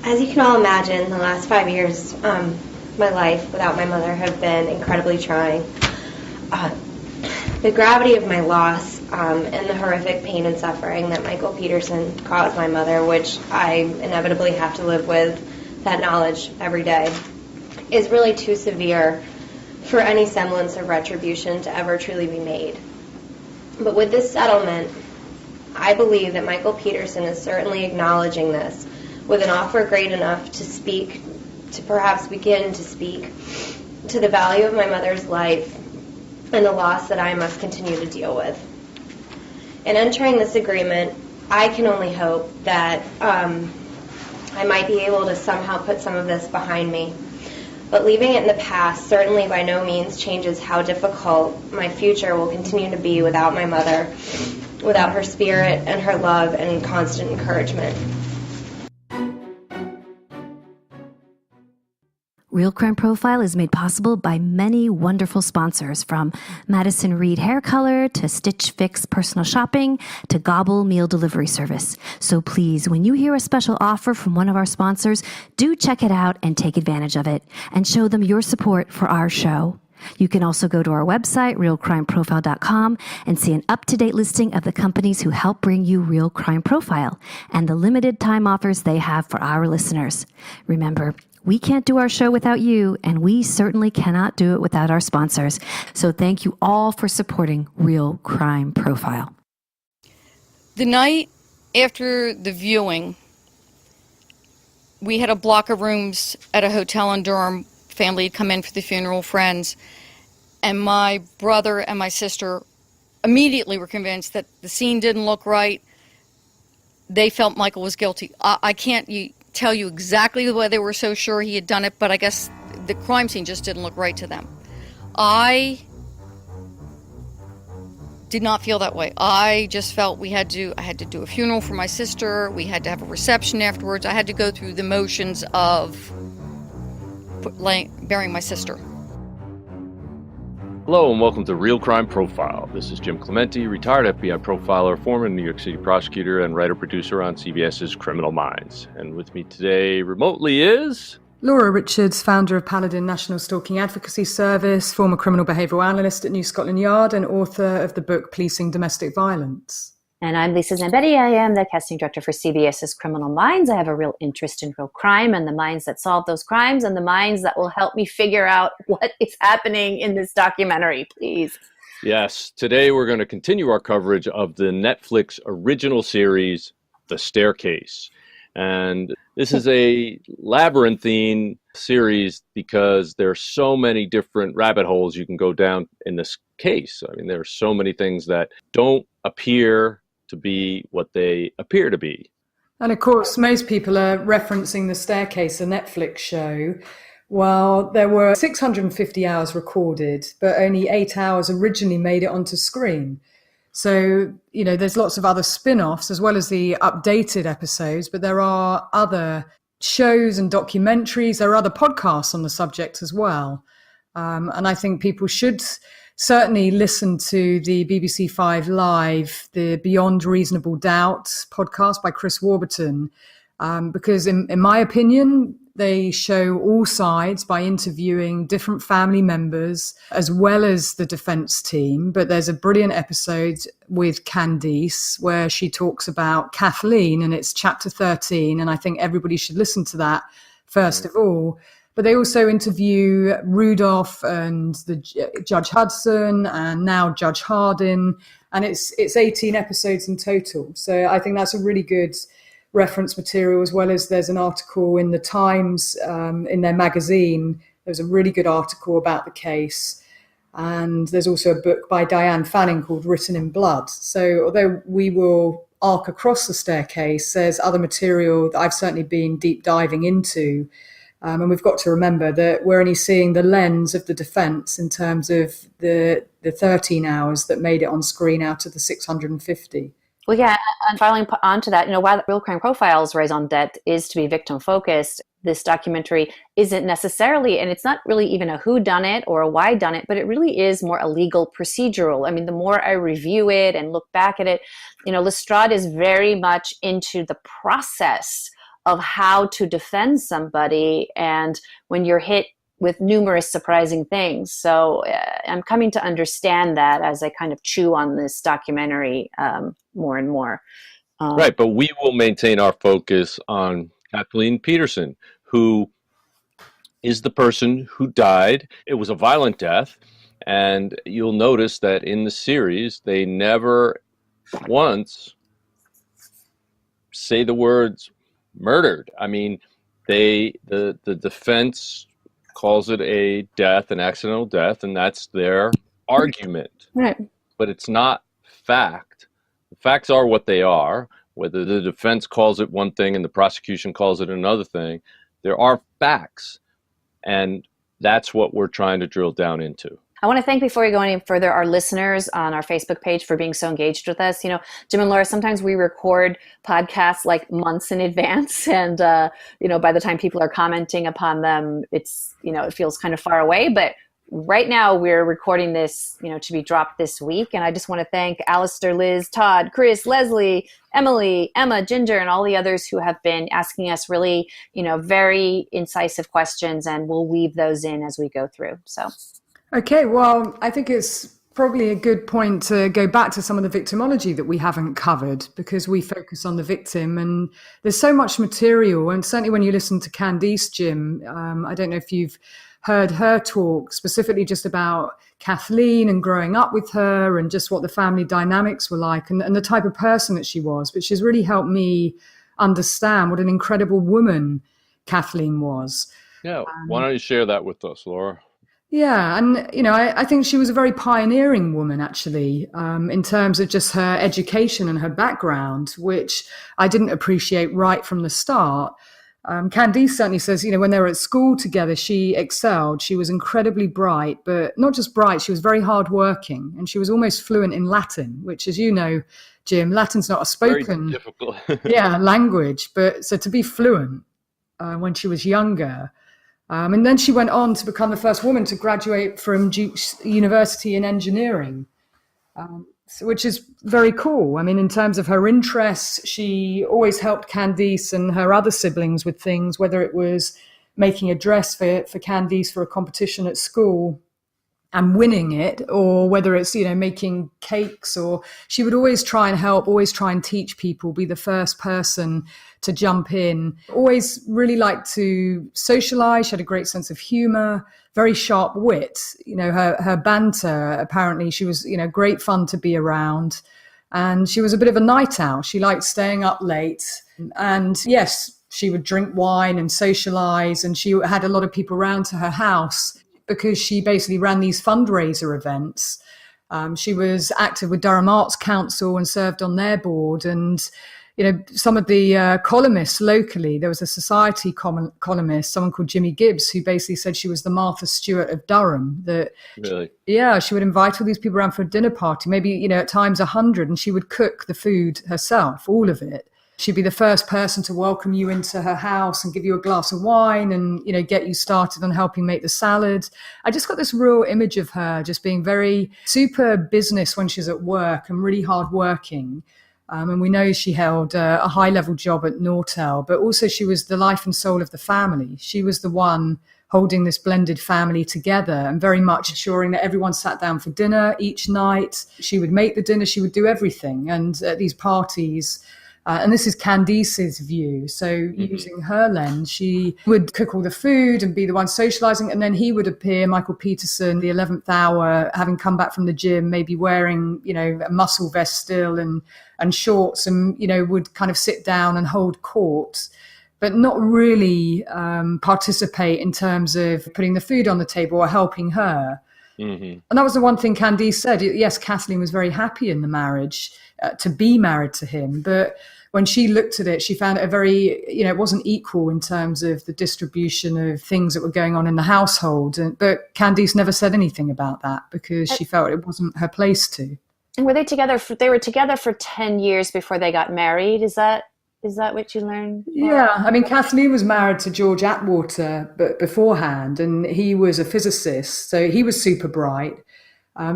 As you can all imagine, the last 5 years, my life without my mother have been incredibly trying. Uh, the gravity of my loss and the horrific pain and suffering that Michael Peterson caused my mother, which I inevitably have to live with that knowledge every day, is really too severe for any semblance of retribution to ever truly be made. But with this settlement, I believe that Michael Peterson is certainly acknowledging this with an offer great enough to speak, to perhaps begin to speak to the value of my mother's life and the loss that I must continue to deal with. In entering this agreement, I can only hope that I might be able to somehow put some of this behind me. But leaving it in the past certainly by no means changes how difficult my future will continue to be without my mother, without her spirit and her love and constant encouragement. Real Crime Profile is made possible by many wonderful sponsors, from Madison Reed Hair Color to Stitch Fix Personal Shopping to Gobble Meal Delivery Service. So please, when you hear a special offer from one of our sponsors, do check it out and take advantage of it and show them your support for our show. You can also go to our website, realcrimeprofile.com, and see an up-to-date listing of the companies who help bring you Real Crime Profile and the limited time offers they have for our listeners. Remember, we can't do our show without you, and we certainly cannot do it without our sponsors. So thank you all for supporting Real Crime Profile. The night after the viewing, we had a block of rooms at a hotel in Durham. Family had come in for the funeral, friends, and my brother and my sister immediately were convinced that the scene didn't look right. They felt Michael was guilty. I can't tell you exactly why they were so sure he had done it, but I guess the crime scene just didn't look right to them. I did not feel that way. I just felt I had to do a funeral for my sister. We had to have a reception afterwards. I had to go through the motions of burying my sister. Hello and welcome to Real Crime Profile. This is Jim Clemente, retired FBI profiler, former New York City prosecutor, and writer-producer on CBS's Criminal Minds. And with me today remotely is... Laura Richards, founder of Paladin National Stalking Advocacy Service, former criminal behavioural analyst at New Scotland Yard, and author of the book Policing Domestic Violence. And I'm Lisa Zambetti. I am the casting director for CBS's Criminal Minds. I have a real interest in real crime and the minds that solve those crimes and the minds that will help me figure out what is happening in this documentary, please. Yes, today we're going to continue our coverage of the Netflix original series, The Staircase. And this is a labyrinthine series because there are so many different rabbit holes you can go down in this case. I mean, there are so many things that don't appear to be what they appear to be. And of course, most people are referencing The Staircase, a Netflix show. Well, there were 650 hours recorded, but only 8 hours originally made it onto screen. So, there's lots of other spin-offs as well as the updated episodes, but there are other shows and documentaries. There are other podcasts on the subject as well. And I think people should certainly listen to the BBC 5 Live, the Beyond Reasonable Doubt podcast by Chris Warburton, because in my opinion, they show all sides by interviewing different family members as well as the defense team. But there's a brilliant episode with Candice where she talks about Kathleen, and it's chapter 13. And I think everybody should listen to that first of all. But they also interview Rudolph and the Judge Hudson and now Judge Hardin. And it's 18 episodes in total. So I think that's a really good reference material, as well as there's an article in the Times, in their magazine. There's a really good article about the case. And there's also a book by Diane Fanning called Written in Blood. So although we will arc across the staircase, there's other material that I've certainly been deep diving into. And we've got to remember that we're only seeing the lens of the defense in terms of the 13 hours that made it on screen out of the 650. Well, yeah, and following on to that, while Real Crime Profile's raison d'etre is to be victim focused, this documentary isn't necessarily, and it's not really even a who done it or a why done it, but it really is more a legal procedural. I mean, the more I review it and look back at it, Lestrade is very much into the process of how to defend somebody, and when you're hit with numerous surprising things. So I'm coming to understand that as I kind of chew on this documentary more and more. Right, but we will maintain our focus on Kathleen Peterson, who is the person who died. It was a violent death, and you'll notice that in the series, they never once say the words murdered. I mean, the defense calls it a death, an accidental death, and that's their argument. Right. But it's not fact. The facts are what they are. Whether the defense calls it one thing and the prosecution calls it another thing, there are facts, and that's what we're trying to drill down into. I want to thank, before we go any further, our listeners on our Facebook page for being so engaged with us. You know, Jim and Laura, sometimes we record podcasts like months in advance, and by the time people are commenting upon them, it's, it feels kind of far away. But right now we're recording this, to be dropped this week. And I just want to thank Alistair, Liz, Todd, Chris, Leslie, Emily, Emma, Ginger, and all the others who have been asking us really, very incisive questions, and we'll weave those in as we go through. So. Okay, well, I think it's probably a good point to go back to some of the victimology that we haven't covered, because we focus on the victim, and there's so much material. And certainly when you listen to Candice, Jim, I don't know if you've heard her talk specifically just about Kathleen and growing up with her and just what the family dynamics were like, and the type of person that she was. But she's really helped me understand what an incredible woman Kathleen was. Yeah, why don't you share that with us, Laura? Yeah, and I think she was a very pioneering woman, actually, in terms of just her education and her background, which I didn't appreciate right from the start. Candice certainly says, when they were at school together, she excelled. She was incredibly bright, but not just bright, she was very hardworking, and she was almost fluent in Latin, which, as you know, Jim, Latin's not a spoken very difficult. language, but so to be fluent when she was younger. And then she went on to become the first woman to graduate from Duke's University in engineering, which is very cool. I mean, in terms of her interests, she always helped Candice and her other siblings with things, whether it was making a dress for Candice for a competition at school and winning it, or whether it's, making cakes, or she would always try and help, always try and teach people, be the first person to jump in, always really liked to socialize. She had a great sense of humor, very sharp wit, her banter, apparently she was, great fun to be around. And she was a bit of a night owl. She liked staying up late, and yes, she would drink wine and socialize, and she had a lot of people around to her house because she basically ran these fundraiser events. She was active with Durham Arts Council and served on their board. And, some of the columnists locally, there was a Society columnist, someone called Jimmy Gibbs, who basically said she was the Martha Stewart of Durham. That, really? She would invite all these people around for a dinner party, maybe, at times 100, and she would cook the food herself, all of it. She'd be the first person to welcome you into her house and give you a glass of wine and, get you started on helping make the salad. I just got this real image of her just being very super business when she's at work and really hardworking. And we know she held a high-level job at Nortel, but also she was the life and soul of the family. She was the one holding this blended family together and very much ensuring that everyone sat down for dinner each night. She would make the dinner, she would do everything. And at these parties, and this is Candice's view. So using her lens, she would cook all the food and be the one socializing. And then he would appear, Michael Peterson, the 11th hour, having come back from the gym, maybe wearing, a muscle vest still and shorts, and, would kind of sit down and hold court, but not really participate in terms of putting the food on the table or helping her. Mm-hmm. And that was the one thing Candice said. Yes, Kathleen was very happy in the marriage to be married to him, but when she looked at it, she found it a very, it wasn't equal in terms of the distribution of things that were going on in the household. But Candice never said anything about that because she felt it wasn't her place to. And were they together? They were together for 10 years before they got married. Is that what you learned? Yeah, I mean, Kathleen was married to George Atwater beforehand, and he was a physicist, so he was super bright.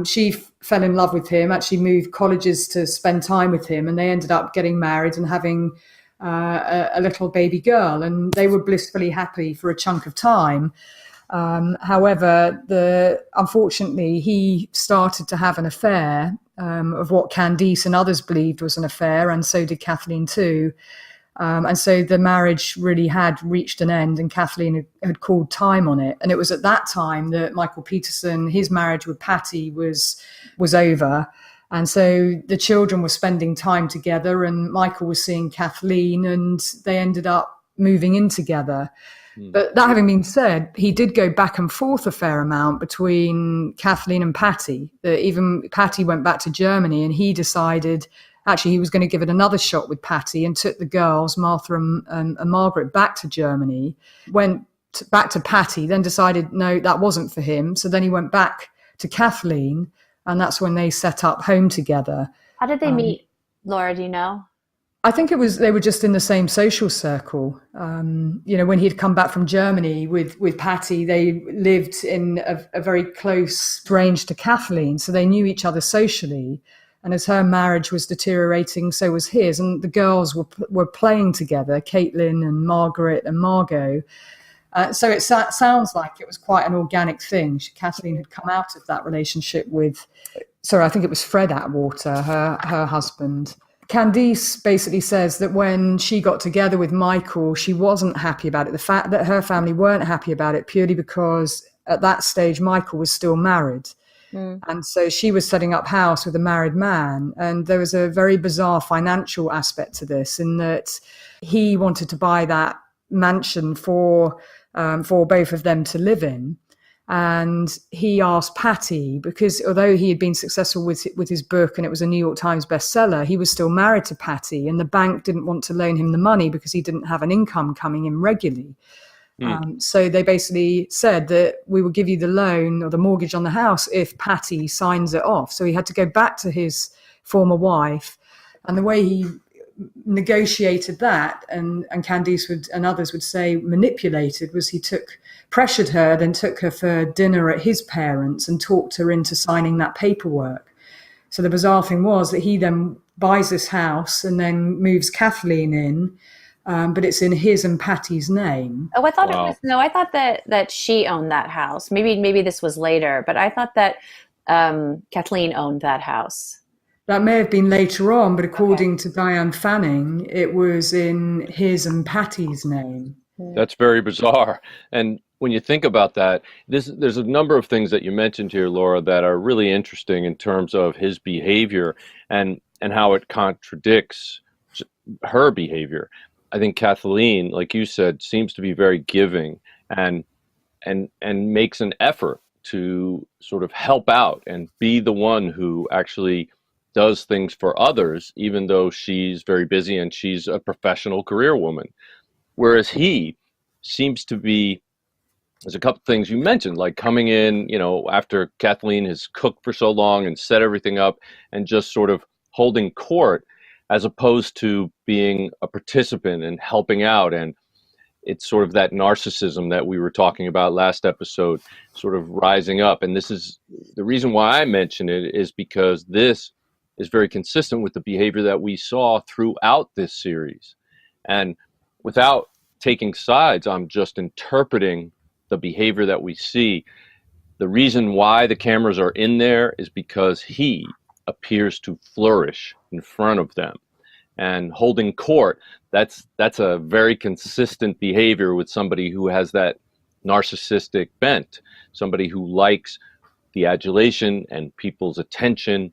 She fell in love with him, actually moved colleges to spend time with him, and they ended up getting married and having a little baby girl, and they were blissfully happy for a chunk of time. However, unfortunately, he started to have an affair of what Candice and others believed was an affair, and so did Kathleen too. And so the marriage really had reached an end, and Kathleen had called time on it. And it was at that time that Michael Peterson, his marriage with Patty was over. And so the children were spending time together, and Michael was seeing Kathleen, and they ended up moving in together. But that having been said, he did go back and forth a fair amount between Kathleen and Patty. Even Patty went back to Germany, and he decided actually he was going to give it another shot with Patty, and took the girls, Martha and Margaret, back to Germany, back to Patty, then decided no, that wasn't for him. So then he went back to Kathleen, and that's when they set up home together. How did they meet, Laura? Do you know? I think they were just in the same social circle. When he'd come back from Germany with Patty, they lived in a very close range to Kathleen, so they knew each other socially. And as her marriage was deteriorating, so was his. And the girls were playing together, Caitlin and Margaret and Margot. So it sounds like it was quite an organic thing. Kathleen had come out of that relationship I think it was Fred Atwater, her husband. Candice basically says that when she got together with Michael, she wasn't happy about it. The fact that her family weren't happy about it purely because at that stage, Michael was still married. And so she was setting up house with a married man. And there was a very bizarre financial aspect to this, in that he wanted to buy that mansion for both of them to live in. And he asked Patty, because although he had been successful with his book and it was a New York Times bestseller, he was still married to Patty, and the bank didn't want to loan him the money because he didn't have an income coming in regularly. So they basically said that we will give you the loan or the mortgage on the house if Patty signs it off. So he had to go back to his former wife. And the way he negotiated that, and Candice and others would say manipulated, was he pressured her, then took her for dinner at his parents and talked her into signing that paperwork. So the bizarre thing was that he then buys this house and then moves Kathleen in, but it's in his and Patty's name. Oh, I thought I thought that she owned that house. Maybe this was later, but I thought that Kathleen owned that house. That may have been later on, but according to Diane Fanning, it was in his and Patty's name. That's very bizarre. And when you think about that, there's a number of things that you mentioned here, Laura, that are really interesting in terms of his behavior and how it contradicts her behavior. I think Kathleen, like you said, seems to be very giving and makes an effort to sort of help out and be the one who actually does things for others, even though she's very busy and she's a professional career woman. Whereas he seems to be, there's a couple things you mentioned, like coming in, after Kathleen has cooked for so long and set everything up, and just sort of holding court, as opposed to being a participant and helping out. And it's sort of that narcissism that we were talking about last episode, sort of rising up. And this is the reason why I mention it, is because this is very consistent with the behavior that we saw throughout this series. And without taking sides, I'm just interpreting the behavior that we see. The reason why the cameras are in there is because he appears to flourish in front of them. And holding court, that's a very consistent behavior with somebody who has that narcissistic bent, somebody who likes the adulation and people's attention.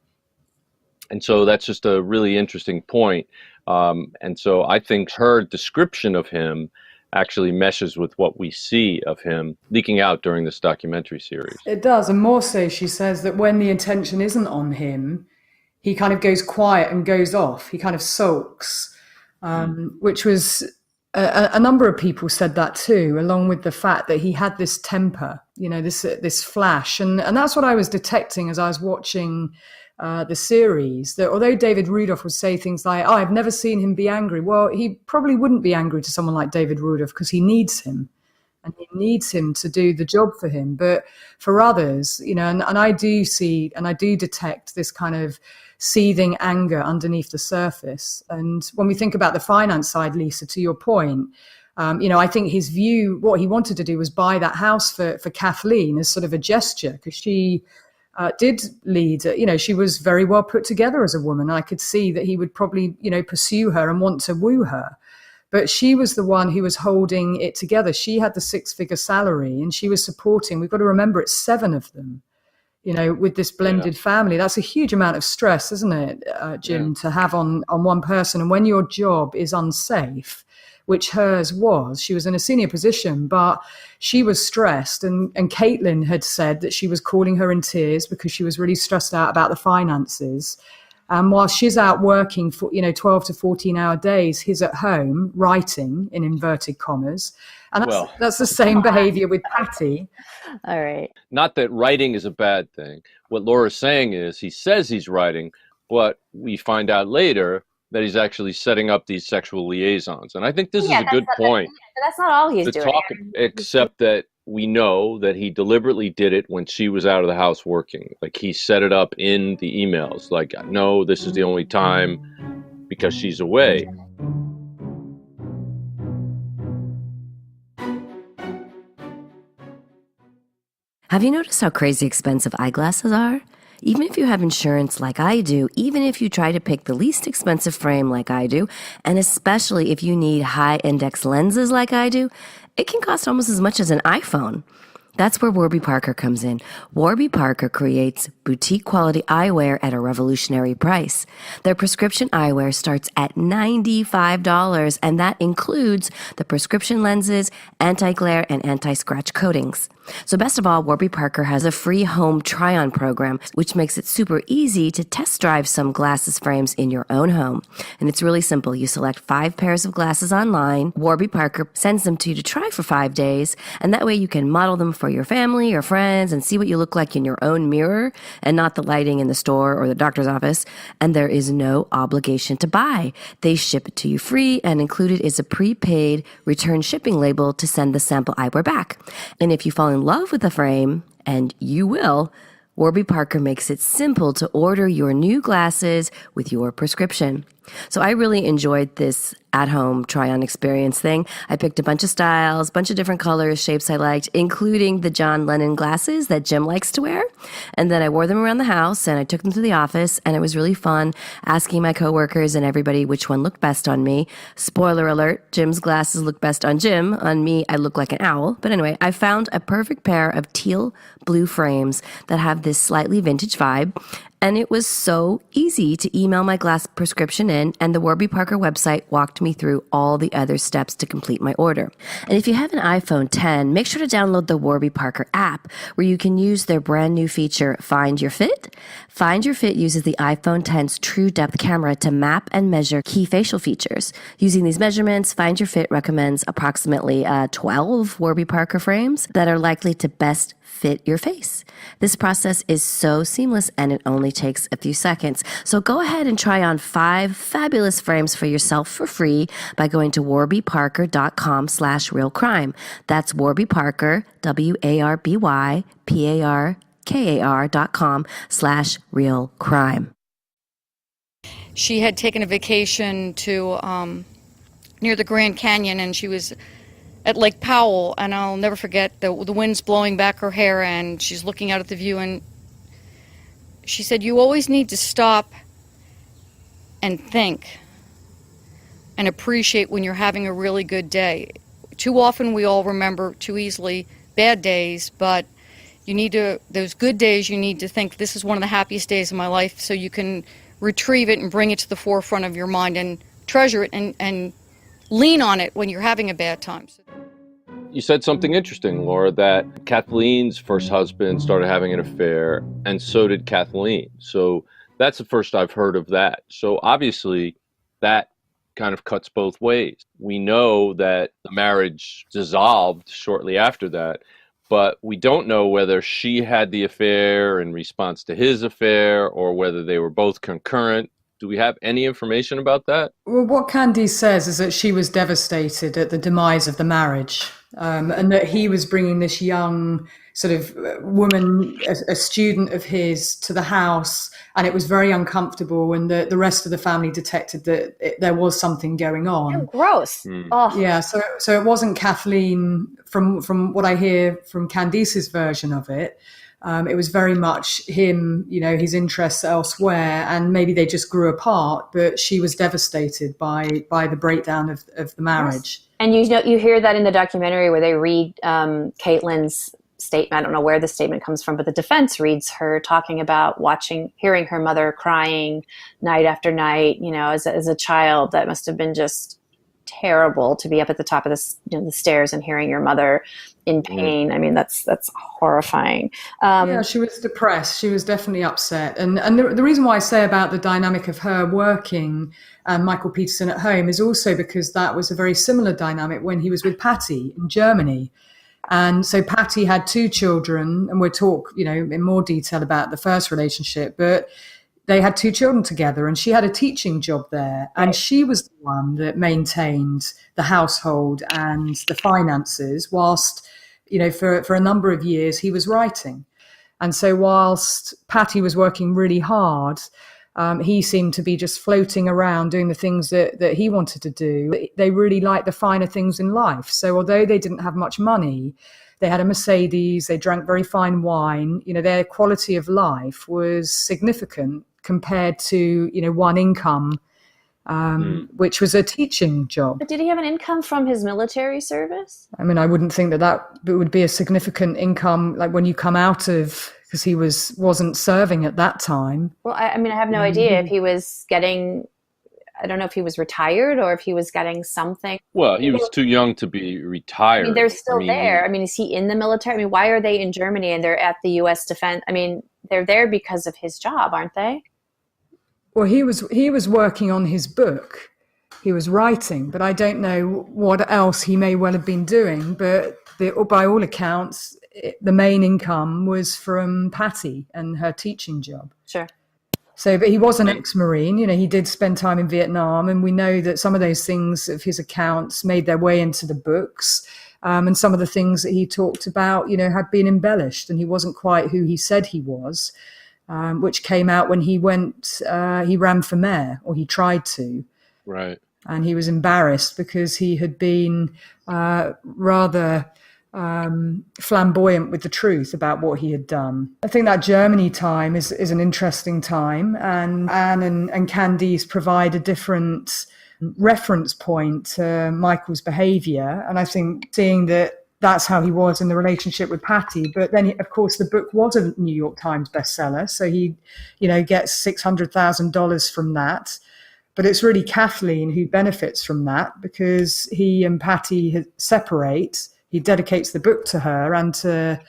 And so that's just a really interesting point. And so I think her description of him actually meshes with what we see of him leaking out during this documentary series. It does. And more so, she says that when the attention isn't on him, he kind of goes quiet and goes off. He kind of sulks, which was a number of people said that too, along with the fact that he had this temper, this flash. And that's what I was detecting as I was watching the series, that although David Rudolph would say things like, I've never seen him be angry. Well, he probably wouldn't be angry to someone like David Rudolph because he needs him. And he needs him to do the job for him. But for others, and I do see and I do detect this kind of seething anger underneath the surface. And when we think about the finance side, Lisa, to your point, I think his view, what he wanted to do was buy that house for Kathleen as sort of a gesture, because she did lead, she was very well put together as a woman. I could see that he would probably, pursue her and want to woo her. But she was the one who was holding it together. She had the 6-figure salary and she was supporting. We've got to remember it's 7 of them, with this blended family. That's a huge amount of stress, isn't it, Jim, to have on one person. And when your job is unsafe, which hers was, she was in a senior position, but she was stressed. And Caitlin had said that she was calling her in tears because she was really stressed out about the finances. And while she's out working for, 12 to 14-hour days, he's at home writing, in inverted commas. And that's the same behavior with Patty. All right. Not that writing is a bad thing. What Laura's saying is he says he's writing, but we find out later that he's actually setting up these sexual liaisons. And I think this is a good point. That's not all he's doing. Except that we know that he deliberately did it when she was out of the house working. Like, he set it up in the emails. Like, no, this is the only time because she's away. Have you noticed how crazy expensive eyeglasses are? Even if you have insurance like I do, even if you try to pick the least expensive frame like I do, and especially if you need high index lenses like I do, it can cost almost as much as an iPhone. That's where Warby Parker comes in. Warby Parker creates boutique quality eyewear at a revolutionary price. Their prescription eyewear starts at $95, and that includes the prescription lenses, anti-glare, and anti-scratch coatings. So best of all, Warby Parker has a free home try-on program, which makes it super easy to test drive some glasses frames in your own home. And it's really simple. You select 5 pairs of glasses online. Warby Parker sends them to you to try for 5 days, and that way you can model them for your family or friends and see what you look like in your own mirror and not the lighting in the store or the doctor's office. And there is no obligation to buy. They ship it to you free, and included is a prepaid return shipping label to send the sample eyewear back. And if you fall in love with the frame, and you will, Warby Parker makes it simple to order your new glasses with your prescription. So I really enjoyed this at-home try-on experience thing. I picked a bunch of styles, bunch of different colors, shapes I liked, including the John Lennon glasses that Jim likes to wear. And then I wore them around the house, and I took them to the office, and it was really fun asking my coworkers and everybody which one looked best on me. Spoiler alert, Jim's glasses look best on Jim. On me, I look like an owl. But anyway, I found a perfect pair of teal blue frames that have this slightly vintage vibe. And it was so easy to email my glass prescription in, and the Warby Parker website walked me through all the other steps to complete my order. And if you have an iPhone 10, make sure to download the Warby Parker app, where you can use their brand new feature, Find Your Fit. Find Your Fit uses the iPhone 10's true depth camera to map and measure key facial features. Using these measurements, Find Your Fit recommends approximately 12 Warby Parker frames that are likely to best fit your face. This process is so seamless, and it only takes a few seconds. So go ahead and try on 5 fabulous frames for yourself for free by going to warbyparker.com/realcrime. That's Warby Parker, WARBYPARKAR.com/realcrime. She had taken a vacation to near the Grand Canyon, and she was at Lake Powell, and I'll never forget the wind's blowing back her hair, and she's looking out at the view, and she said, "You always need to stop and think and appreciate when you're having a really good day. Too often we all remember too easily bad days, but you need to, those good days, you need to think, this is one of the happiest days of my life, so you can retrieve it and bring it to the forefront of your mind and treasure it and lean on it when you're having a bad time." You said something interesting, Laura, that Kathleen's first husband started having an affair, and so did Kathleen. So that's the first I've heard of that. So obviously that kind of cuts both ways. We know that the marriage dissolved shortly after that, but we don't know whether she had the affair in response to his affair or whether they were both concurrent. Do we have any information about that? Well, what Candice says is that she was devastated at the demise of the marriage, and that he was bringing this young sort of woman, a student of his, to the house, and it was very uncomfortable, and the rest of the family detected that there was something going on. Oh, gross. Oh. Yeah, so it wasn't Kathleen, from what I hear from Candice's version of it. It was very much him, his interests elsewhere, and maybe they just grew apart, but she was devastated by the breakdown of the marriage. Yes. And you hear that in the documentary where they read Caitlin's statement. I don't know where the statement comes from, but the defense reads her talking about hearing her mother crying night after night, as a child. That must have been just terrible to be up at the top of the stairs and hearing your mother in pain. I mean, that's horrifying. Yeah, she was depressed. She was definitely upset. And the reason why I say about the dynamic of her working and Michael Peterson at home is also because that was a very similar dynamic when he was with Patty in Germany. And so Patty had 2 children, and we'll talk, in more detail about the first relationship, but they had 2 children together, and she had a teaching job there. And she was the one that maintained the household and the finances whilst, for a number of years he was writing. And so whilst Patty was working really hard, he seemed to be just floating around doing the things that he wanted to do. They really liked the finer things in life. So although they didn't have much money, they had a Mercedes, they drank very fine wine, their quality of life was significant compared to, one income, which was a teaching job. But did he have an income from his military service? I mean, I wouldn't think that would be a significant income, like when you come out of, because he wasn't serving at that time. Well, I have no idea if he was getting, I don't know if he was retired or if he was getting something. Well, he was too young to be retired. I mean, they're still there. I mean, is he in the military? I mean, why are they in Germany and they're at the U.S. Defense? I mean, they're there because of his job, aren't they? Well, he was working on his book. He was writing, but I don't know what else he may well have been doing. But by all accounts, the main income was from Patty and her teaching job. Sure. So, but he was an ex-Marine, he did spend time in Vietnam, and we know that some of those things of his accounts made their way into the books. And some of the things that he talked about, had been embellished, and he wasn't quite who he said he was, which came out when he ran for mayor, or he tried to. Right. And he was embarrassed because he had been rather flamboyant with the truth about what he had done. I think that Germany time is an interesting time, and Anne and Candice provide a different reference point to Michael's behaviour. And I think seeing that that's how he was in the relationship with Patty. But then, of course, the book was a New York Times bestseller, so he, gets $600,000 from that. But it's really Kathleen who benefits from that, because he and Patty separate. He dedicates the book to her and to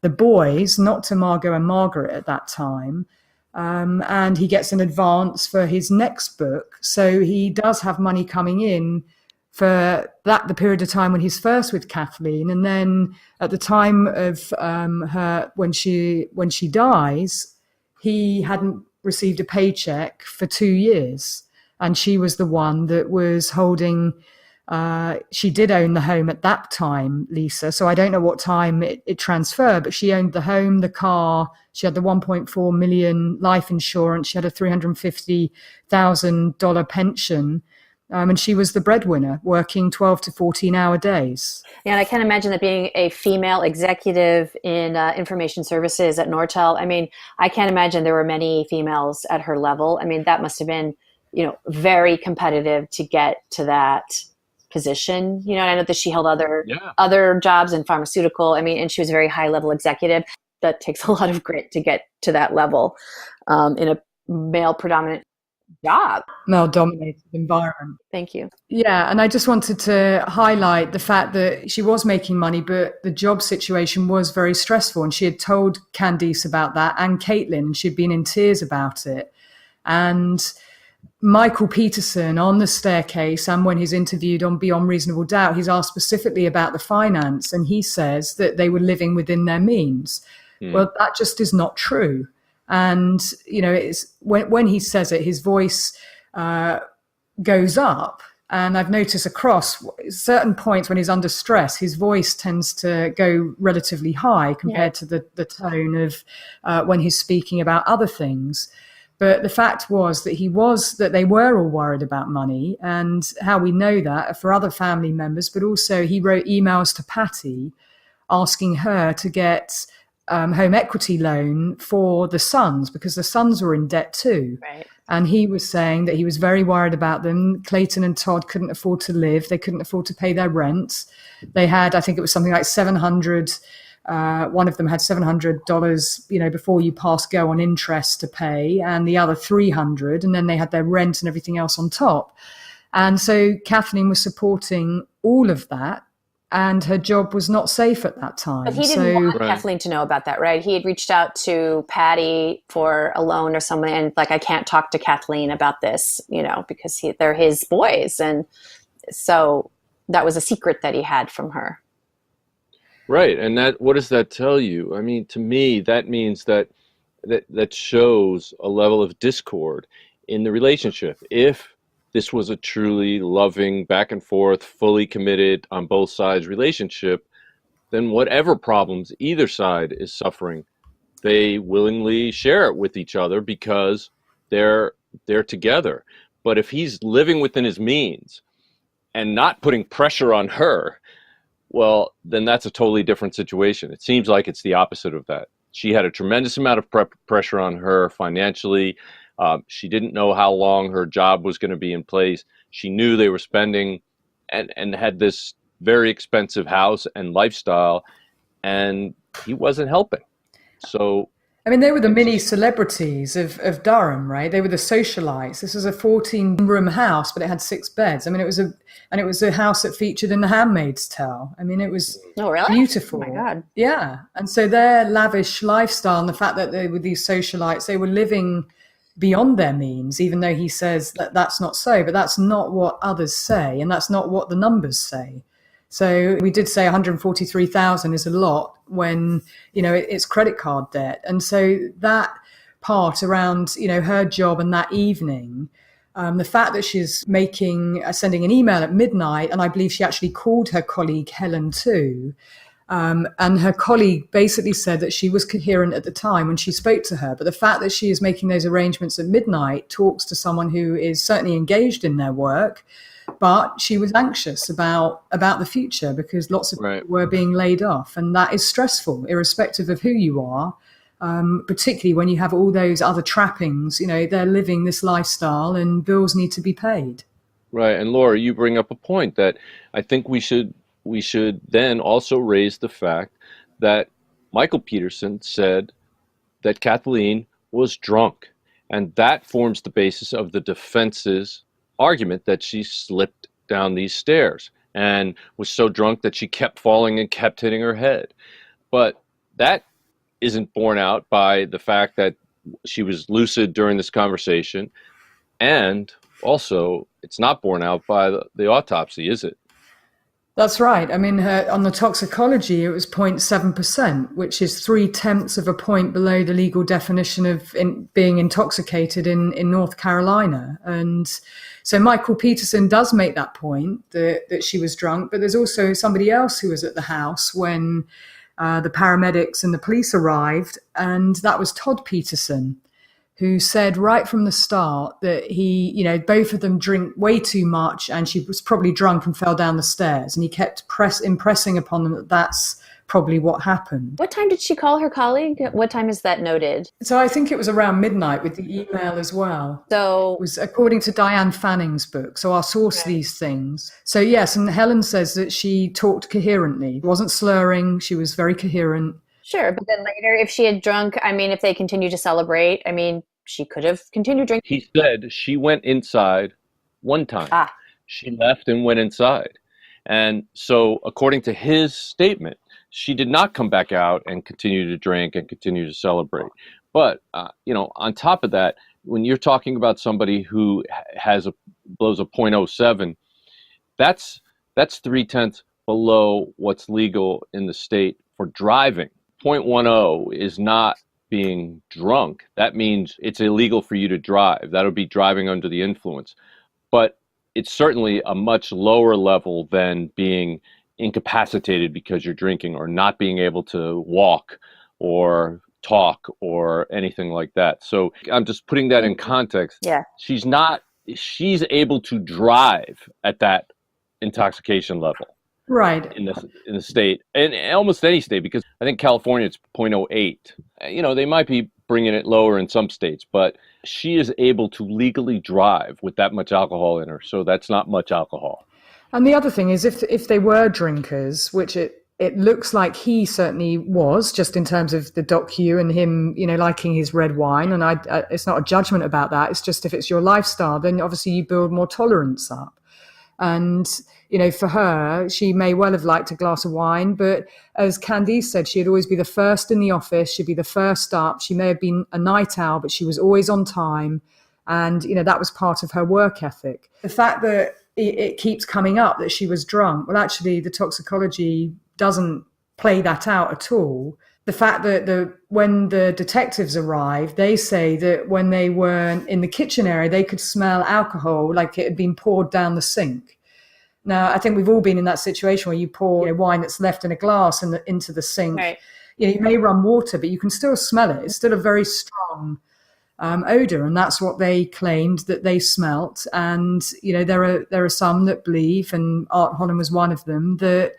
the boys, not to Margot and Margaret at that time. And he gets an advance for his next book. So he does have money coming in for the period of time when he's first with Kathleen. And then at the time of her, when she dies, he hadn't received a paycheck for 2 years. And she was the one that was holding, she did own the home at that time, Lisa. So I don't know what time it transferred, but she owned the home, the car. She had the $1.4 million life insurance. She had a $350,000 pension. And she was the breadwinner, working 12 to 14-hour days. Yeah, and I can't imagine that being a female executive in information services at Nortel. I mean, I can't imagine there were many females at her level. I mean, that must have been, very competitive to get to that position. And I know that she held other jobs in pharmaceutical. I mean, and she was a very high level executive. That takes a lot of grit to get to that level in a male predominant job. Male-dominated environment. Thank you. Yeah, and I just wanted to highlight the fact that she was making money, but the job situation was very stressful. And she had told Candice about that, and Caitlin, and she'd been in tears about it. And Michael Peterson on the staircase, and when he's interviewed on Beyond Reasonable Doubt, he's asked specifically about the finance, and he says that they were living within their means. Well, that just is not true. And, it's when he says it, his voice goes up. And I've noticed across certain points when he's under stress, his voice tends to go relatively high compared to the tone of when he's speaking about other things. But the fact was that they were all worried about money, and how we know that for other family members, but also he wrote emails to Patty asking her to get home equity loan for the sons, because the sons were in debt too. Right. And he was saying that he was very worried about them. Clayton and Todd couldn't afford to live. They couldn't afford to pay their rent. They had, I think it was something like $700. One of them had $700, before you pass go on interest to pay, and the other $300. And then they had their rent and everything else on top. And so Kathleen was supporting all of that. And her job was not safe at that time. But he didn't want Kathleen to know about that, right? He had reached out to Patty for a loan or something, and I can't talk to Kathleen about this, because they're his boys. And so that was a secret that he had from her. Right. And what does that tell you? I mean, to me, that means that shows a level of discord in the relationship. If this was a truly loving, back and forth, fully committed on both sides relationship, then whatever problems either side is suffering, they willingly share it with each other because they're together. But if he's living within his means and not putting pressure on her, well, then that's a totally different situation. It seems like it's the opposite of that. She had a tremendous amount of pressure on her financially. She didn't know how long her job was going to be in place. She knew they were spending and had this very expensive house and lifestyle, and he wasn't helping. So, I mean, they were the mini celebrities of Durham, right? They were the socialites. This was a 14-room house, but it had 6 beds. I mean, it was a house that featured in The Handmaid's Tale. I mean, it was beautiful. Oh my God. Yeah. And so their lavish lifestyle and the fact that they were these socialites, they were living beyond their means, even though he says that that's not so, but that's not what others say, and that's not what the numbers say. So we did say 143,000 is a lot when, it's credit card debt. And so that part around, her job and that evening, the fact that she's sending an email at midnight, and I believe she actually called her colleague Helen too. And her colleague basically said that she was coherent at the time when she spoke to her. But the fact that she is making those arrangements at midnight talks to someone who is certainly engaged in their work, but she was anxious about the future because lots of people were being laid off. And that is stressful, irrespective of who you are, particularly when you have all those other trappings. They're living this lifestyle and bills need to be paid. Right. And Laura, you bring up a point that I think we should then also raise the fact that Michael Peterson said that Kathleen was drunk. And that forms the basis of the defense's argument that she slipped down these stairs and was so drunk that she kept falling and kept hitting her head. But that isn't borne out by the fact that she was lucid during this conversation. And also, it's not borne out by the autopsy, is it? That's right. I mean, on the toxicology, it was 0.7%, which is 0.3 of a point below the legal definition of being intoxicated in North Carolina. And so Michael Peterson does make that point that she was drunk, but there's also somebody else who was at the house when the paramedics and the police arrived, and that was Todd Peterson, who said right from the start that he, both of them drink way too much, and she was probably drunk and fell down the stairs. And he kept impressing upon them that that's probably what happened. What time did she call her colleague? What time is that noted? So I think it was around midnight with the email as well. So it was according to Diane Fanning's book. So I'll source these things. So yes, and Helen says that she talked coherently, wasn't slurring. She was very coherent. Sure. But then later, if she had drunk, if they continue to celebrate, she could have continued drinking. He said she went inside one time. She left and went inside. And so according to his statement, she did not come back out and continue to drink and continue to celebrate. But, on top of that, when you're talking about somebody who blows a 0.07, that's 0.3 below what's legal in the state for driving. 0.10 is not being drunk, that means it's illegal for you to drive. That would be driving under the influence. But it's certainly a much lower level than being incapacitated because you're drinking, or not being able to walk or talk or anything like that. So I'm just putting that in context. Yeah. She's able to drive at that intoxication level Right. in the state, and almost any state, because I think California it's 0.08. They might be bringing it lower in some states, but she is able to legally drive with that much alcohol in her. So that's not much alcohol. And the other thing is, if they were drinkers, which it looks like he certainly was, just in terms of the docu and him, liking his red wine. And I it's not a judgment about that. It's just, if it's your lifestyle, then obviously you build more tolerance up. And, for her, she may well have liked a glass of wine, but as Candice said, she'd always be the first in the office. She'd be the first up. She may have been a night owl, but she was always on time. And, that was part of her work ethic. The fact that it keeps coming up that she was drunk, well, actually, the toxicology doesn't play that out at all. The fact that when the detectives arrived, they say that when they were in the kitchen area, they could smell alcohol like it had been poured down the sink. Now, I think we've all been in that situation where you pour wine that's left in a glass into the sink. Right. You may run water, but you can still smell it. It's still a very strong odor, and that's what they claimed that they smelt. And there are some that believe, and Art Holland was one of them, that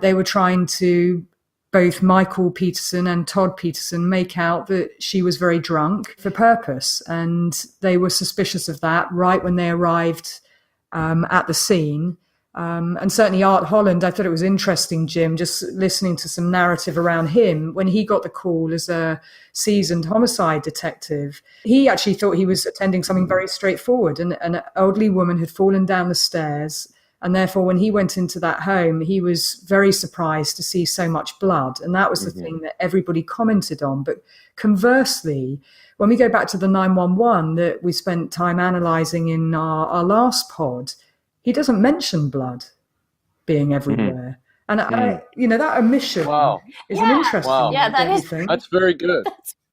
they were trying to, both Michael Peterson and Todd Peterson, make out that she was very drunk for purpose, and they were suspicious of that right when they arrived at the scene. And certainly Art Holland, I thought it was interesting, Jim, just listening to some narrative around him. When he got the call as a seasoned homicide detective, he actually thought he was attending something very straightforward. And an elderly woman had fallen down the stairs. And therefore, when he went into that home, he was very surprised to see so much blood. And that was the thing that everybody commented on. But conversely, when we go back to the 911 that we spent time analysing in our last pod, he doesn't mention blood being everywhere. And that omission is an interesting one. Yeah, that is. That's very good.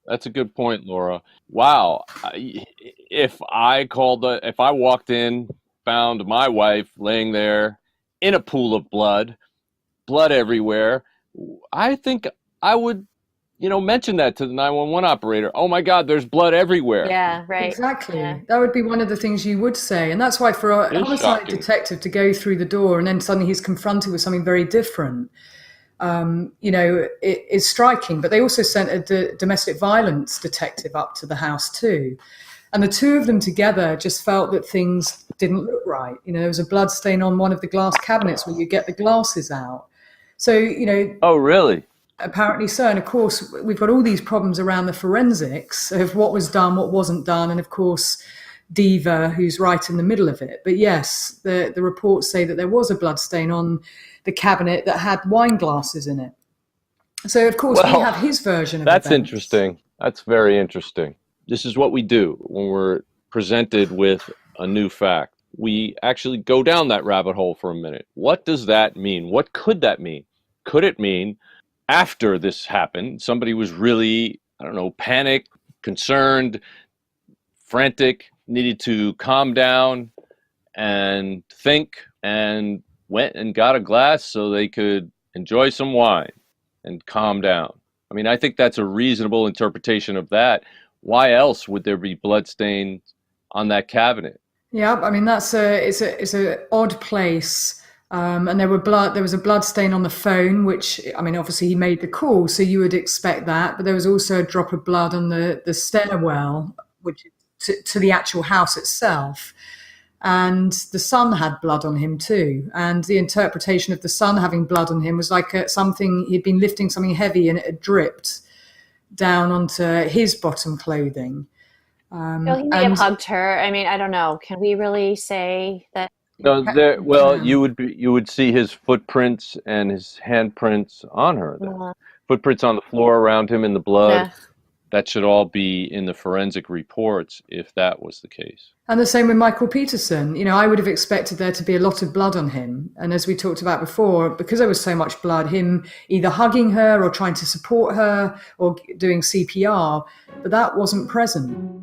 That's a good point, Laura. Wow. If I walked in, found my wife laying there in a pool of blood everywhere, I think I would, mention that to the 911 operator. Oh my God, there's blood everywhere. Yeah, right. Exactly. Yeah. That would be one of the things you would say. And that's why for a homicide detective to go through the door and then suddenly he's confronted with something very different, it is striking. But they also sent a domestic violence detective up to the house too. And the two of them together just felt that things didn't look right. There was a blood stain on one of the glass cabinets where you get the glasses out. So, Oh, really? Apparently so. And of course, we've got all these problems around the forensics of what was done, what wasn't done. And of course, Diva, who's right in the middle of it. But yes, the reports say that there was a blood stain on the cabinet that had wine glasses in it. So, of course, we have his version of That's events. interesting. That's very interesting. This is what we do when we're presented with a new fact. We actually go down that rabbit hole for a minute. What does that mean? What could that mean? Could it mean after this happened, somebody was really, panicked, concerned, frantic, needed to calm down and think, and went and got a glass so they could enjoy some wine and calm down? I mean, I think that's a reasonable interpretation of that. Why else would there be blood stains on that cabinet? Yeah, I mean, it's an odd place. And there was a blood stain on the phone, which, I mean, obviously he made the call, so you would expect that. But there was also a drop of blood on the stairwell, which to the actual house itself. And the son had blood on him too. And the interpretation of the son having blood on him was like he'd been lifting something heavy and it had dripped down onto his bottom clothing. He may have hugged her. I mean, I don't know. Can we really say that? No, you would see his footprints and his handprints on her. Footprints on the floor around him in the blood. that should all be in the forensic reports if that was the case. And the same with Michael Peterson. I would have expected there to be a lot of blood on him. And as we talked about before, because there was so much blood, him either hugging her or trying to support her or doing CPR, but that wasn't present.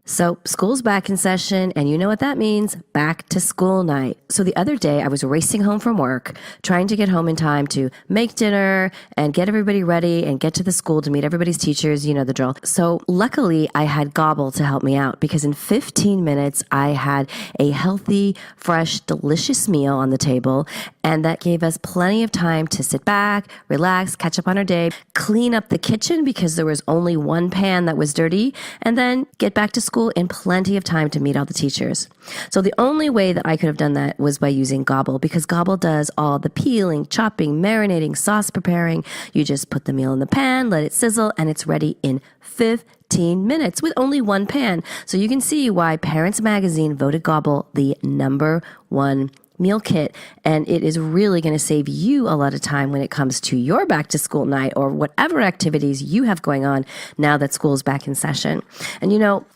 So school's back in session, and you know what that means, back to school night. So the other day I was racing home from work, trying to get home in time to make dinner and get everybody ready and get to the school to meet everybody's teachers, you know the drill. So luckily I had Gobble to help me out, because in 15 minutes I had a healthy, fresh, delicious meal on the table, and that gave us plenty of time to sit back, relax, catch up on our day, clean up the kitchen because there was only one pan that was dirty, and then get back to school in plenty of time to meet all the teachers. So the only way that I could have done that was by using Gobble, because Gobble does all the peeling, chopping, marinating, sauce preparing. You just put the meal in the pan, let it sizzle, and it's ready in 15 minutes with only one pan. So you can see why Parents Magazine voted Gobble the #1 meal kit, and it is really going to save you a lot of time when it comes to your back to school night or whatever activities you have going on now that school's back in session. And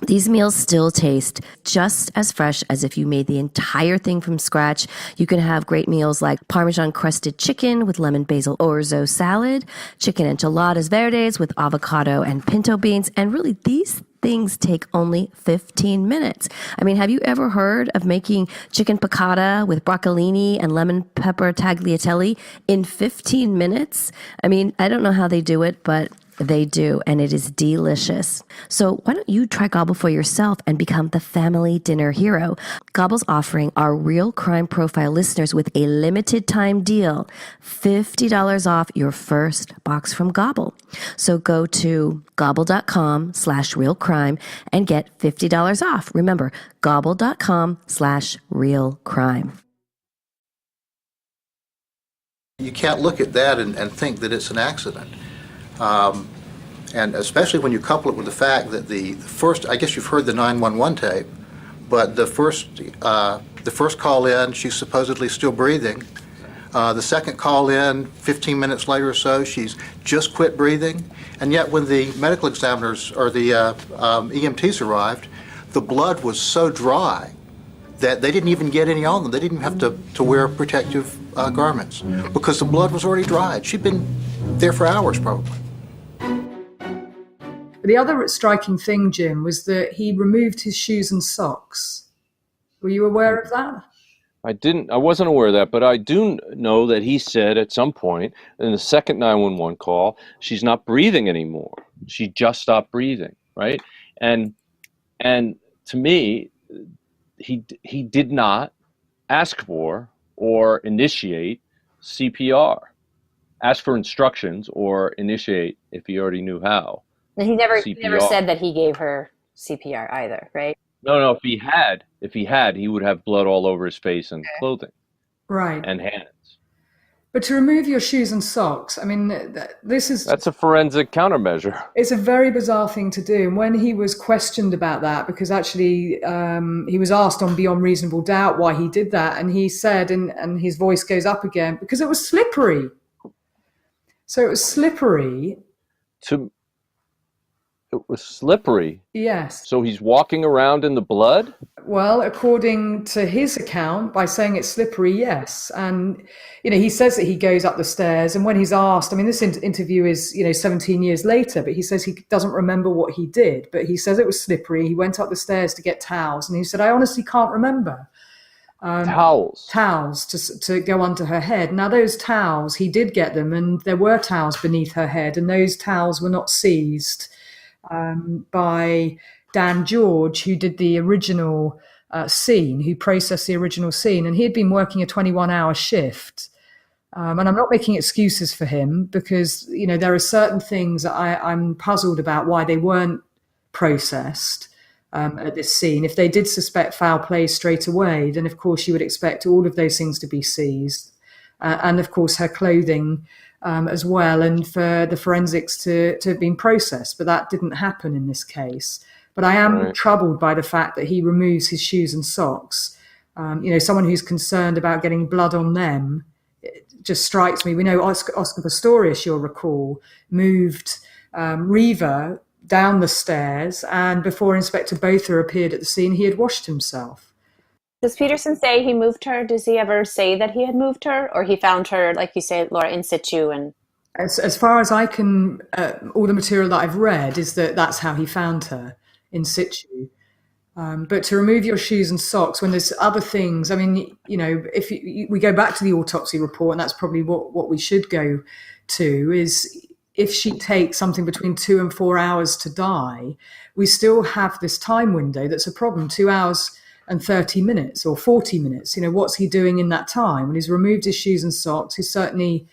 these meals still taste just as fresh as if you made the entire thing from scratch. You can have great meals like Parmesan crusted chicken with lemon basil orzo salad, chicken enchiladas verdes with avocado and pinto beans, and really these things take only 15 minutes. I mean, have you ever heard of making chicken piccata with broccolini and lemon pepper tagliatelle in 15 minutes? I mean, I don't know how they do it, but they do, and it is delicious. So why don't you try Gobble for yourself and become the family dinner hero? Gobble's offering our Real Crime Profile listeners with a limited time deal, $50 off your first box from Gobble. So go to gobble.com/realcrime and get $50 off. Remember, gobble.com/realcrime. You can't look at that and think that it's an accident. And especially when you couple it with the fact that the first, I guess you've heard the 911 tape, but the first call in, she's supposedly still breathing. The second call in, 15 minutes later or so, she's just quit breathing. And yet when the medical examiners or the EMTs arrived, the blood was so dry that they didn't even get any on them. They didn't have to wear protective garments because the blood was already dried. She'd been there for hours probably. The other striking thing, Jim, was that he removed his shoes and socks. Were you aware of that? I wasn't aware of that, but I do know that he said at some point in the second 911 call, she's not breathing anymore. She just stopped breathing, right? And to me, he did not ask for or initiate CPR, ask for instructions or initiate if he already knew how. And he never CPR. said that he gave her CPR either, right? No, if he had, he would have blood all over his face and clothing. Right. And hands. But to remove your shoes and socks, I mean, That's a forensic countermeasure. It's a very bizarre thing to do. And when he was questioned about that, because actually he was asked on Beyond Reasonable Doubt why he did that, and he said, and his voice goes up again, because it was slippery. So it was slippery. It was slippery. Yes. So he's walking around in the blood? Well, according to his account, by saying it's slippery, yes. And, he says that he goes up the stairs, and when he's asked, I mean, this interview is, 17 years later, but he says he doesn't remember what he did, but he says it was slippery. He went up the stairs to get towels, and he said, I honestly can't remember. Towels to go onto her head. Now, those towels, he did get them, and there were towels beneath her head, and those towels were not seized by Dan George, who did the original scene, who processed the original scene, and he had been working a 21-hour shift. And I'm not making excuses for him because, there are certain things that I'm puzzled about why they weren't processed at this scene. If they did suspect foul play straight away, then of course you would expect all of those things to be seized. And of course her clothing as well, and for the forensics to have been processed. But that didn't happen in this case. But I am troubled by the fact that he removes his shoes and socks. Someone who's concerned about getting blood on them, it just strikes me. We know Oscar Pistorius, you'll recall, moved Reva down the stairs, and before Inspector Botha appeared at the scene, he had washed himself. Does Peterson say he moved her? Does he ever say that he had moved her, or he found her, like you say, Laura, in situ? And as far as I can, all the material that I've read is that that's how he found her, in situ. But to remove your shoes and socks when there's other things, I mean, if we go back to the autopsy report, and that's probably what we should go to, is if she takes something between 2 and 4 hours to die, we still have this time window that's a problem, 2 hours and 30 minutes or 40 minutes. What's he doing in that time? When he's removed his shoes and socks, he's certainly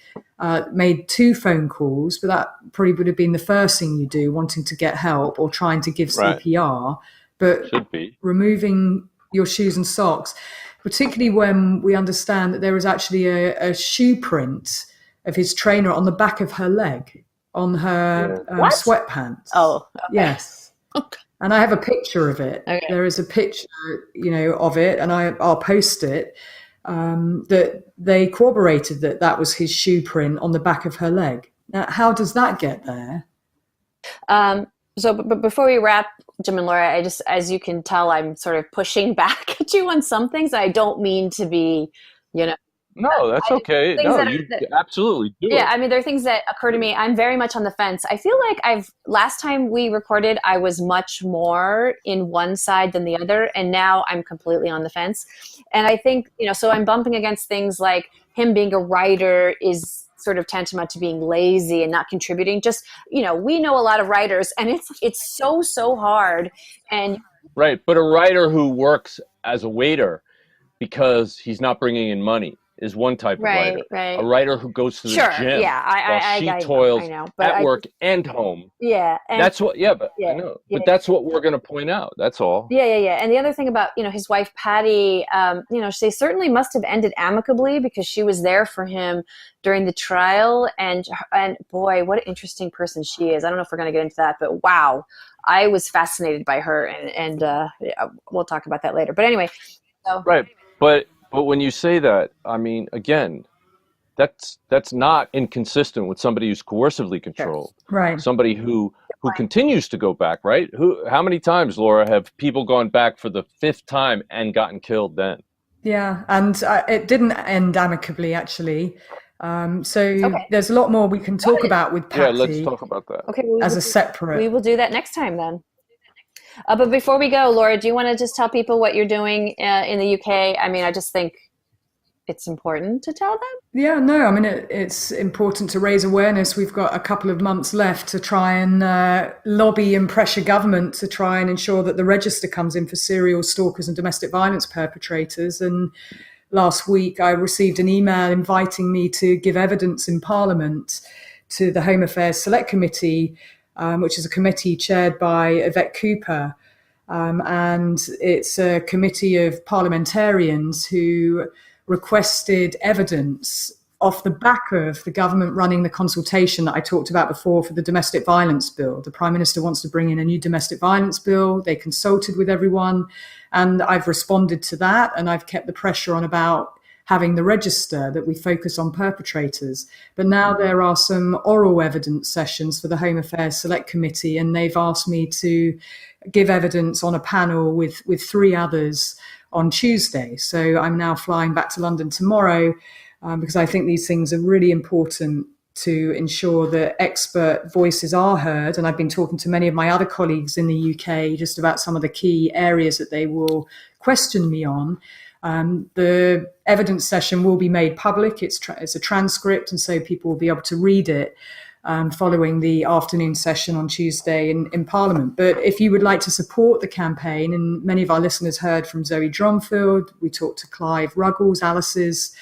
made 2 phone calls, but that probably would have been the first thing you do, wanting to get help or trying to give CPR. But removing your shoes and socks, particularly when we understand that there was actually a shoe print of his trainer on the back of her leg, on her sweatpants. Oh, okay. Yes. Okay. And I have a picture of it. Okay. There is a picture, of it, and I'll post it, that they corroborated that was his shoe print on the back of her leg. Now, how does that get there? But before we wrap, Jim and Laura, as you can tell, I'm sort of pushing back at you on some things. I don't mean to be, No, that's okay. No, you absolutely do. Yeah, I mean, there are things that occur to me. I'm very much on the fence. I feel like last time we recorded, I was much more in one side than the other, and now I'm completely on the fence. And I think, so I'm bumping against things like him being a writer is sort of tantamount to being lazy and not contributing. Just, we know a lot of writers, and it's so hard. And right, but a writer who works as a waiter because he's not bringing in money is one type of writer. Right. A writer who goes to the gym while she toils at work and home. Yeah. That's what. Yeah, but I know. But that's what we're going to point out. That's all. Yeah. And the other thing about his wife Patty, they certainly must have ended amicably because she was there for him during the trial, and boy, what an interesting person she is. I don't know if we're going to get into that, but wow, I was fascinated by her, and we'll talk about that later. But anyway, right, but when you say that, I mean, again, that's not inconsistent with somebody who's coercively controlled. Right. Somebody who continues to go back, right? How many times, Laura, have people gone back for the 5th time and gotten killed then? Yeah, and it didn't end amicably, actually. There's a lot more we can talk about with Patty. Yeah, let's talk about that. Okay, as a separate. We will do that next time then. But before we go, Laura, do you want to just tell people what you're doing in the UK? I mean, I just think it's important to tell them. Yeah, no, I mean, it's important to raise awareness. We've got a couple of months left to try and lobby and pressure government to try and ensure that the register comes in for serial stalkers and domestic violence perpetrators. And last week, I received an email inviting me to give evidence in Parliament to the Home Affairs Select Committee, which is a committee chaired by Yvette Cooper. And it's a committee of parliamentarians who requested evidence off the back of the government running the consultation that I talked about before for the domestic violence bill. The Prime Minister wants to bring in a new domestic violence bill. They consulted with everyone, and I've responded to that, and I've kept the pressure on about having the register, that we focus on perpetrators. But now there are some oral evidence sessions for the Home Affairs Select Committee, and they've asked me to give evidence on a panel with 3 others on Tuesday. So I'm now flying back to London tomorrow because I think these things are really important to ensure that expert voices are heard. And I've been talking to many of my other colleagues in the UK just about some of the key areas that they will question me on. The evidence session will be made public. It's a transcript, and so people will be able to read it following the afternoon session on Tuesday in Parliament. But if you would like to support the campaign, and many of our listeners heard from Zoe Dromfield, we talked to Clive Ruggles, Alice's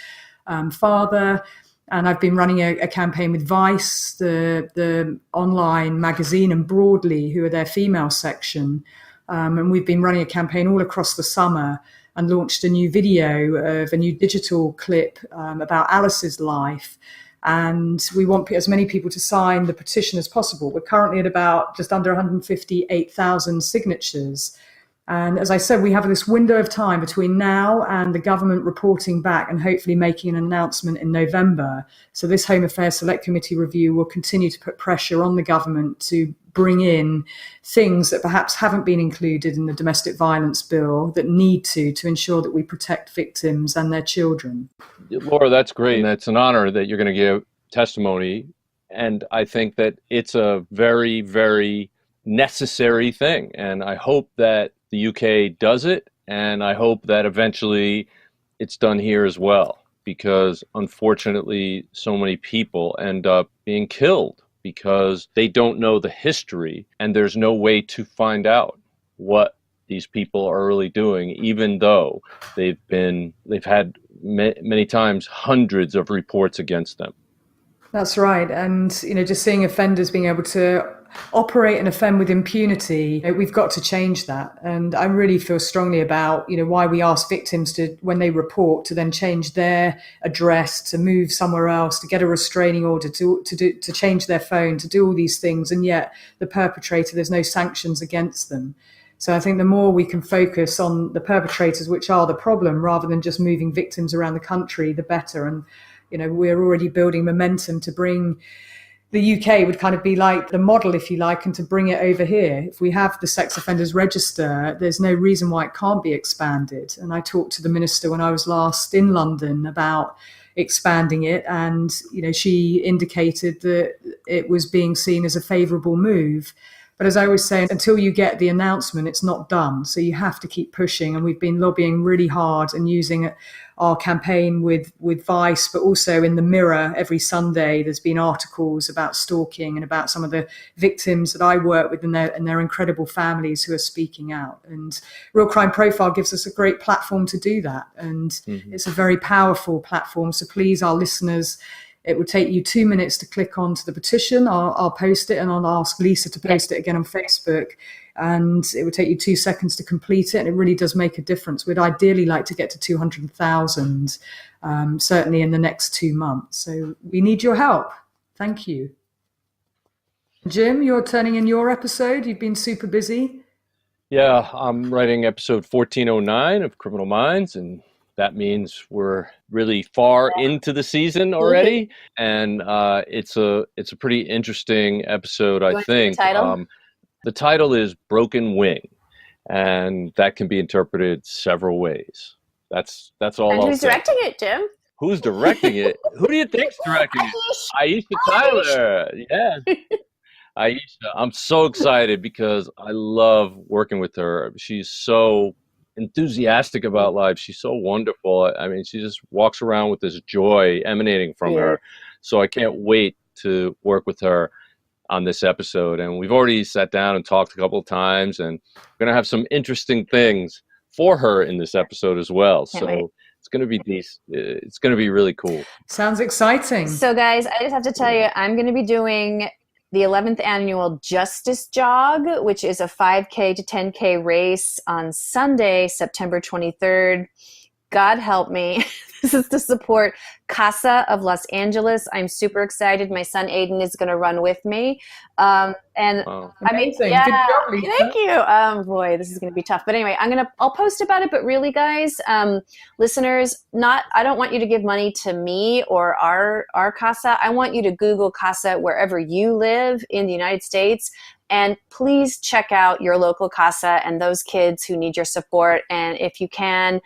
father, and I've been running a campaign with Vice, the online magazine, and Broadly, who are their female section. And we've been running a campaign all across the summer and launched a new video of a new digital clip about Alice's life. And we want as many people to sign the petition as possible. We're currently at about just under 158,000 signatures. And as I said, we have this window of time between now and the government reporting back and hopefully making an announcement in November. So this Home Affairs Select Committee review will continue to put pressure on the government to bring in things that perhaps haven't been included in the domestic violence bill that need to ensure that we protect victims and their children. Laura, that's great. And it's an honor that you're going to give testimony. And I think that it's a very, very necessary thing. And I hope that the UK does it. And I hope that eventually it's done here as well, because unfortunately, so many people end up being killed because they don't know the history and there's no way to find out what these people are really doing, even though they've had many times hundreds of reports against them. That's right. And, just seeing offenders being able to operate and offend with impunity, we've got to change that. And I really feel strongly about, why we ask victims to, when they report, to then change their address, to move somewhere else, to get a restraining order, to change their phone, to do all these things. And yet the perpetrator, there's no sanctions against them. So I think the more we can focus on the perpetrators, which are the problem, rather than just moving victims around the country, the better. And we're already building momentum to bring the UK would kind of be like the model, if you like, and to bring it over here. If we have the sex offenders register, there's no reason why it can't be expanded. And I talked to the minister when I was last in London about expanding it, and she indicated that it was being seen as a favourable move. But as I always say, until you get the announcement, it's not done. So you have to keep pushing. And we've been lobbying really hard and using our campaign with Vice, but also in the Mirror every Sunday. There's been articles about stalking and about some of the victims that I work with and their incredible families who are speaking out. And Real Crime Profile gives us a great platform to do that. And It's a very powerful platform. So please, our listeners, it would take you 2 minutes to click onto the petition. I'll post it, and I'll ask Lisa to post it again on Facebook. And it would take you 2 seconds to complete it. And it really does make a difference. We'd ideally like to get to 200,000, certainly in the next 2 months. So we need your help. Thank you. Jim, you're turning in your episode. You've been super busy. Yeah, I'm writing episode 1409 of Criminal Minds, and that means we're really far into the season already, and it's a pretty interesting episode, I think. The title is Broken Wing, and that can be interpreted several ways. That's all. And who's directing it, Jim? Who's directing it? Who do you think's directing it? Aisha Tyler. Yeah. Aisha, I'm so excited because I love working with her. She's so enthusiastic about life. She's so wonderful. I mean, she just walks around with this joy emanating from her. So I can't wait to work with her on this episode. And we've already sat down and talked a couple of times, and we're going to have some interesting things for her in this episode as well. It's going to be it's going to be really cool. Sounds exciting. So guys, I just have to tell you, I'm going to be doing the 11th annual Justice Jog, which is a 5K to 10K race on Sunday, September 23rd. God help me. This is to support CASA of Los Angeles. I'm super excited. My son Aiden is going to run with me. Wow. Amazing. Yeah, good job, Lisa. Thank you. Boy, this is going to be tough. But anyway, I'll post about it. But really, guys, listeners, I don't want you to give money to me or our CASA. I want you to Google CASA wherever you live in the United States. And please check out your local CASA and those kids who need your support. And if you can,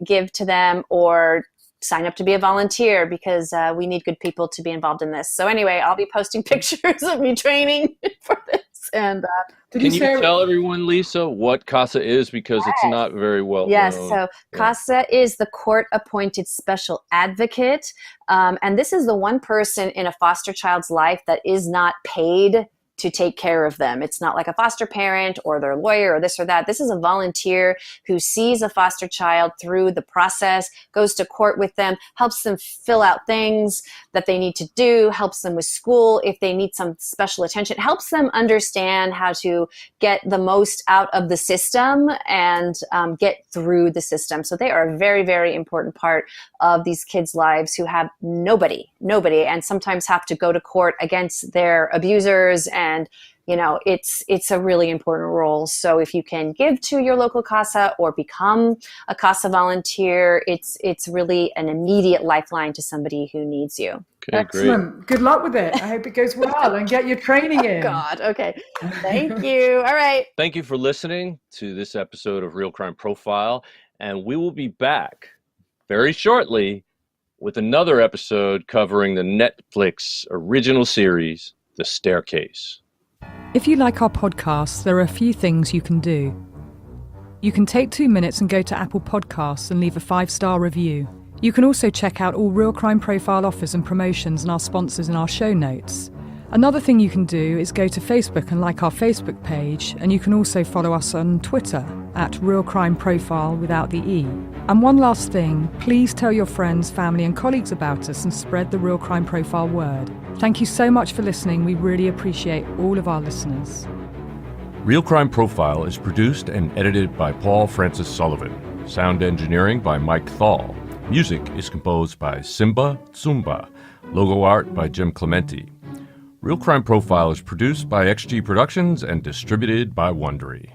give to them or sign up to be a volunteer, because we need good people to be involved in this. So anyway, I'll be posting pictures of me training for this. And can you tell everyone, Lisa, what CASA is? Because it's not very well known. So CASA is the court-appointed special advocate. And this is the one person in a foster child's life that is not paid to take care of them. It's not like a foster parent or their lawyer or this or that. This is a volunteer who sees a foster child through the process, goes to court with them, helps them fill out things that they need to do, helps them with school if they need some special attention, helps them understand how to get the most out of the system and get through the system. So they are a very, very important part of these kids' lives who have nobody, and sometimes have to go to court against their abusers and it's a really important role. So if you can give to your local CASA or become a CASA volunteer, it's really an immediate lifeline to somebody who needs you. Okay, Excellent. great. Good luck with it. I hope it goes well and get your training in. God. Okay. Thank you. All right. Thank you for listening to this episode of Real Crime Profile, and we will be back very shortly with another episode covering the Netflix original series, The Staircase. If you like our podcasts, there are a few things you can do. You can take 2 minutes and go to Apple Podcasts and leave a 5-star review. You can also check out all Real Crime Profile offers and promotions and our sponsors in our show notes. Another thing you can do is go to Facebook and like our Facebook page, and you can also follow us on Twitter at Real Crime Profile without the E. And one last thing, please tell your friends, family and colleagues about us and spread the Real Crime Profile word. Thank you so much for listening. We really appreciate all of our listeners. Real Crime Profile is produced and edited by Paul Francis Sullivan. Sound engineering by Mike Thal. Music is composed by Simba Tsumba. Logo art by Jim Clementi. Real Crime Profile is produced by XG Productions and distributed by Wondery.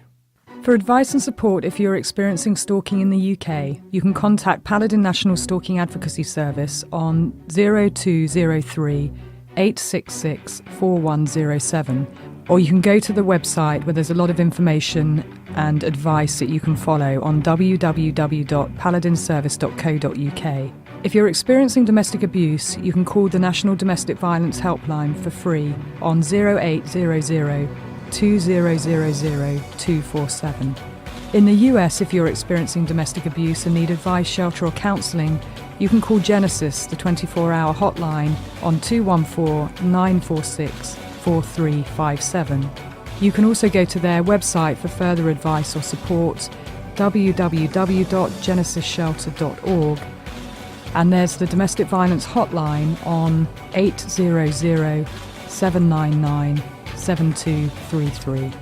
For advice and support if you're experiencing stalking in the UK, you can contact Paladin National Stalking Advocacy Service on 0203 866 4107, or you can go to the website where there's a lot of information and advice that you can follow on www.paladinservice.co.uk. If you're experiencing domestic abuse, you can call the National Domestic Violence Helpline for free on 0800 2000 247. In the US, if you're experiencing domestic abuse and need advice, shelter or counselling, you can call Genesis, the 24-hour hotline, on 214-946-4357. You can also go to their website for further advice or support, www.genesisshelter.org. And there's the domestic violence hotline on 800-799-7233.